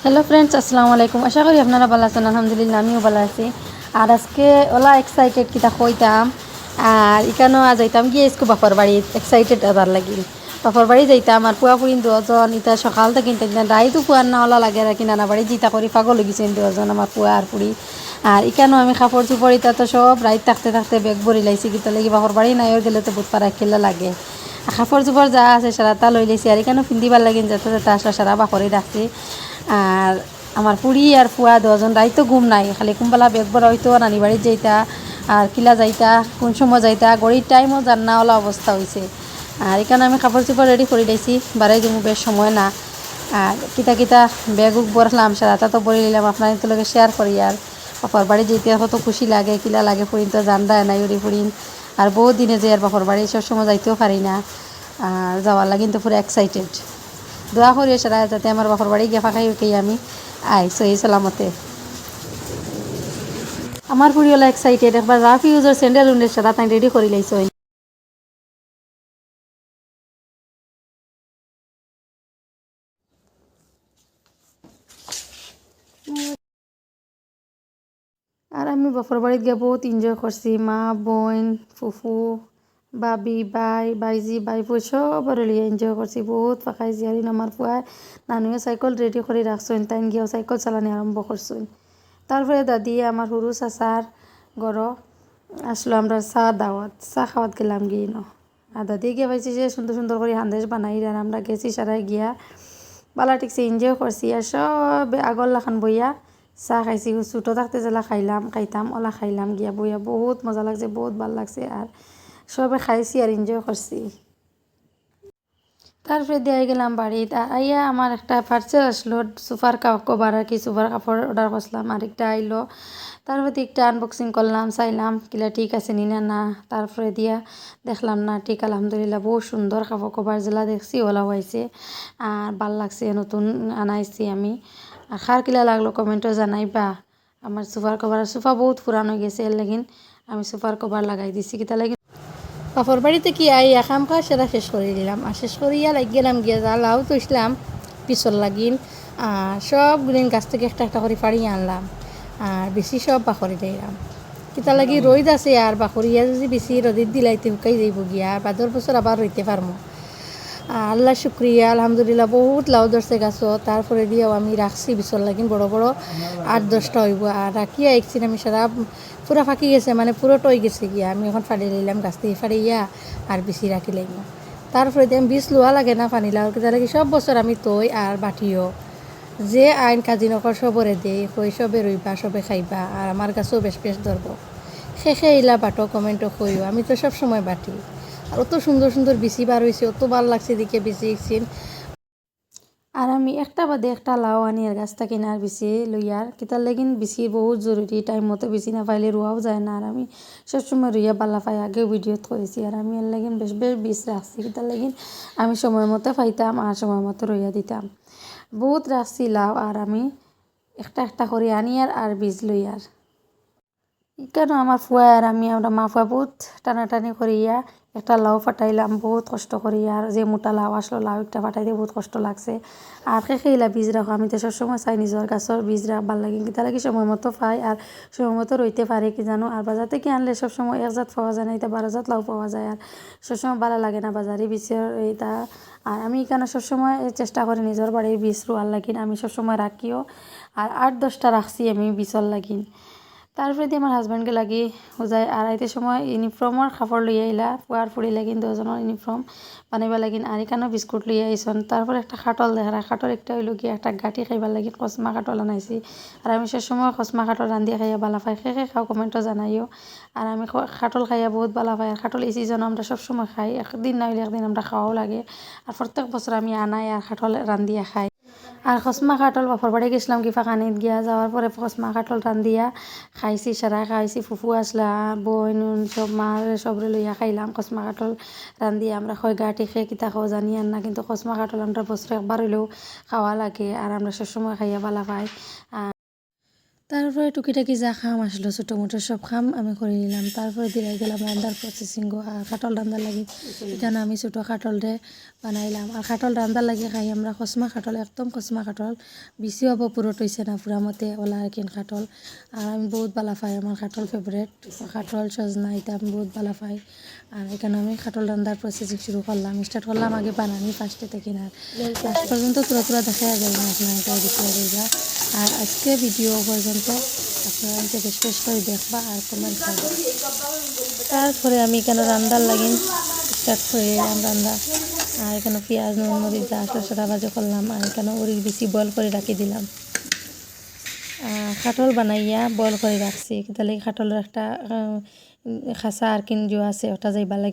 Hello friends, আসসালামু আলাইকুম। আশা করি আপনারা ভালো আছেন। আলহামদুলিল্লাহ আমিও ভালো আছি। আর আজকে ওলা এক্সাইটেড কিতা কইতাম। আর এখানেও যাইতাম গিয়ে স্কু বাপর বাড়ি এক্সাইটেড আবার লাগিল বাপর বাড়ি যাইতাম। আর পুয়া পুরিন দুজন ইতা সকাল থেকে রাইতো পুয়ার না ওলা লাগে আর কি নানা বাড়ি জিতা করি পাগল গেছেন দুজন আমার পুয়া আর পুরি। আর এখানেও আমি কাপড় চুপড় ইতা তো সব রাইত থাকতে থাকতে বেগ ভরি লাইছি কিতা লাগি বাপর বাড়ি নাই গেলে তো বুধপাড়া খেলা লাগে। কাপড় চুপড় যা আছে সারা তা লই লাইছি। আর এখানেও পিন্দিবার লাগিন যেতে যেতে আসলে সারা বাপরে রাখছি। আর আমার পুরি আর ফুয়া দুজন রাইতো ঘুম নাই, খালি কুম্বালা বেগ বড় হইতো নানি বাড়ি যাইতা আর কিলা যাইতা কোন সময় যাইতা গড়ির টাইমও জান্না ওলা অবস্থা হয়েছে। আর এখানে আমি কাপড় চোপড় রেডি করে দিয়েছি, বাড়াই দিব বেশ সময় না। আর কিতা কিতা ব্যাগ বরলাম সারাটা তো বলে নিলাম আপনার তো লোকে শেয়ার করি। আর বাপর বাড়ি যেতে কত খুশি লাগে কিলা লাগে ফুরিন তো জানডায় নাই উড়ি ফুরিন। আর বহুত দিনে যে আর বাপর বাড়ি সব সময় যাইতেও পারি না। আর যাওয়ার লাগে কিন্তু পুরো এক্সাইটেড। দোয়া করি সারা যাতে আমার বাপর বাড়ি গিয়ে ফাঁকাই উঠেই আমি আই সহি সালামতে। আমার পুরিওলা এক্সাইটেড, একবার রাফ ইউজের স্যান্ডেল উন্ডের সারা তাই রেডি করে লাইছ। আর আমি বাপর বাড়িতে গিয়ে বহুত এনজয় করছি। মা বোন ফুফু বাবি বাই বাইজি বাইফু সবার লিয়ে এনজয় করছি, বহুত ফাঁকাইছি। আর আমার পুয়ায় নানুয়ে সাইকেল রেডি করে রাখছেন, তাই গিয়েও সাইকেল চালানি আরম্ভ করছেন। তারপরে দাদি আমার হুরু চাচার গড় আসলো, আমরা চা দাওয়াত চা খাওয়াত গেলাম গিয়ে ন। আর দাদি গিয়ে পাইছি যে সুন্দর সুন্দর করে হান্দেশ বানাই। আর আমরা গেছি সারাই গিয়া বালা ঠিকছে এনজয় করছি। আর সব আগর লাখান বইয়া চা খাইছি, ছোটো থাকতে জেলা খাইতাম ওলা খাইলাম গিয়া বইয়া, বহুত মজা লাগছে, বহুত ভাল লাগছে। আর সবে খাইছি আর এনজয় করছি। তারপরে দিয়ে গেলাম বাড়িতে। আর আইয়া আমার একটা পার্সেল আসলো, সোফার কভার আর কি, সোফার কাপড় অর্ডার করছিলাম আর একটা আইলো। তারপরে একটা আনবক্সিং করলাম, চাইলাম কিলা ঠিক আছে নি না না। তারপরে দিয়া দেখলাম না ঠিক, আলহামদুলিল্লাহ বহুত সুন্দর কাপড় কভার জেলা দেখছি ওলা হয়েছে। আর ভাল লাগছে, নতুন আনাইছি আমি। আর খার কিলা লাগলো কমেন্টও জানাইবা। আমার সোফার কভার, সোফা বহুত পুরানো গেছে এর লাগিন আমি সোফার কভার লাগাই দিছি। কিতা লাগি বাপর বাড়িতে কি আইয়া খাম খা সেটা শেষ করে দিলাম। আর শেষ করিয়া লাগ গেলাম গিয়া লাউ তুইসলাম পিছল লাগিন। আর সবগুলিন গাছ থেকে একটা একটা করে ফাড়িয়ে আনলাম। আর বেশি সব বাখরি দিলাম কিতা লাগি রোদ আছে। আর বাখরিয়া যদি বেশি রোদের দিলাইতে শুকাই যাইব গিয়া, আর বাদর বছর আবার রইতে পারবো। আল্লাহ শুক্রিয়া, আলহামদুলিল্লাহ বহুত লাউ ধরছে গাছও। তারপরে দিয়েও আমি রাখছি বিছর লাগিন বড় বড় 8-10টা হইব। আর রাখিয়া একদিন আমি সারা পুরা ফাঁকি গেছে, মানে পুরো টই গেছে গিয়া। আমি এখন ফাড়ি লইলাম গাছ থেকে ফাড়িয়া আর বেশি রাখি লাইম। তারপরে দিয়ে আমি বীজ লোয়া লাগে না পানি লাউ কিতা লাগে সব বছর আমি তৈ আর বাটিও যে আইন কাজি নকর সবরে দেই, কই সবে রইবা সবে খাইবা। আর আমার গাছও বেশ বেশ ধরব। শেষে ইলা বাটো কমেন্টও কইও, আমি তো সব সময় বাটি। আর অত সুন্দর সুন্দর বিচি বার হয়েছে, অত ভাল লাগছে দেখে বিচি ইকছিন। আর আমি একটা বাদে একটা লাউ আনি আর গাছটা কিনার বিচি লইয়ার কিতার লাগিন বিচি বহুত জরুরি, টাইম মতো বিচি না পাইলে রোয়াও যায় না। আর আমি সবসময় রুইয়া বালা পাই, আগেও ভিডিওত করেছি। আর আমি এর লাগিন বেশ বেশ বিচ রাখছি কিতার লাগিন আমি সময় মতো পাইতাম আর সময় মতো রইয়া দিতাম। বহুত রাখছি লাউ। আর আমি একটা একটা করে আনি আর বীজ লইয়ার কেন আমার ফুয়া আর আমরা মা ফুয়া বহুত টানাটানি করিয়া একটা লাউ ফাটাইলাম বহুত কষ্ট করিয়া। আর যে মোটা লাউ আসলো লাউ একটা ফাটাইতে বহুত কষ্ট লাগছে। আর খেলা বীজ রাখো, আমি তো সবসময় চাই নিজের গাছের বীজ রাখবার লাগে কিতা লাগে সময় মতো পাই আর সময় মতো রইতে পারে কি জানো। আর বাজার থেকে আনলে সবসময় এক জাত পাওয়া যায় না, এটা 12 জাত লাউ পাওয়া যায়। আর সবসময় ভালো লাগে না বাজারে বীজের এইটা। আর আমি এখানে সবসময় চেষ্টা করি নিজের বাড়ির বীজ রোয়ার লাগিন, আমি সবসময় রাখিও। আর 8-10টা রাখছি আমি বীজর লাগিন। তারপরে দিয়ে আমার হাজব্যান্ডকে লাগি যায় আড়াইটার সময় ইউনিফর্মর কাপড় লইয়া আইলা, পুয়ার ফুড়ি লাগিন দুজনের ইউনিফর্ম বানাইবা লাগিন। আর এখানেও বিস্কুট লইয়া আইসন। তারপর একটা খাটল দেখা, খাটল একটা হইল গিয়ে একটা গাঁঠি খাইবার লাগিন কসমা খাটল আনাইছি। আর আমি সে সময় কসমা খাটল রান্ধিয়া খাইয়া বালা পাই, খেয়ে খাও কমেন্টও জানাইও। আর আমি খাটল খাইয়া বহুত বালা পাই। আর খাটল এই সিজন আমরা সবসময় খাই, একদিন না হইলে একদিন আমরা খাওয়াও লাগে। আর প্রত্যেক বছর আমি আনাই আর খাটল রান্ধিয়া খাই। আর খসমা কাটল বাপর বাড়ি গেছিলাম কি ফাঁকানিত গিয়া, যাওয়ার পরে খসমা কাটল রান্ধিয়া খাইছি, সারা খাইছি। ফুফু আসলা বোন সব মা সবরে লইয়া খাইলাম খসমা কাটল রান্ধিয়া। আমরা খয় গাঁটি খেয়ে কিতা খাও জানি আর না, কিন্তু খসমা কাটল আমরা বছরে একবার হইলেও খাওয়া লাগে। আর আমরা সবসময় খাইয়া বালা পাই। তারপরে টুকিটাকি যা খাম আসলো ছোটো মোটো সব খাম আমি করে নিলাম। তারপরে দিয়ে গেলাম রান্নার প্রসেসিং আর খাটল রান্নার লাগি। এখানে আমি ছোটো খাটলরে বানাইলাম। আর খাটল রান্নার লাগি খাই আমরা খসমা খাটল, একদম খসমা খাটল, বেশি হবো পুরোট হইছে না পুরা মতে ওলা আর কিন খাটল। আর আমি বহুত ভালো পাই, আমার খাটল ফেভারেট, খাটল সজনা এটা আমি বহুত ভালো পাই। আর এখানে আমি খাটল রান্নার প্রসেসিং শুরু করলাম, স্টার্ট করলাম আগে বানানি ফার্স্টে থেকে না লাস্ট পর্যন্ত তুলা দেখা যায় না, আপনারা এটা দেখতে যাইবা। আর আজকে ভিডিও পর্যন্ত আপনারা বেশ বেশ করে দেখবা আর কমেন্ট করবা। তারপরে আমি এখানে রান্নার লাগি স্টার্ট করে রান্না। আর এখানে পেঁয়াজ নুন মরিচ যা আসলো সেটা ভাজা করলাম। আর এখানে উড়ির বেশি বয়েল করে রাখি দিলাম। খাটল বানাইয়া বয়েল করে রাখছি, তাহলে খাটলের একটা খাসা আর কিন আছে ওটা যাইবা লাগে।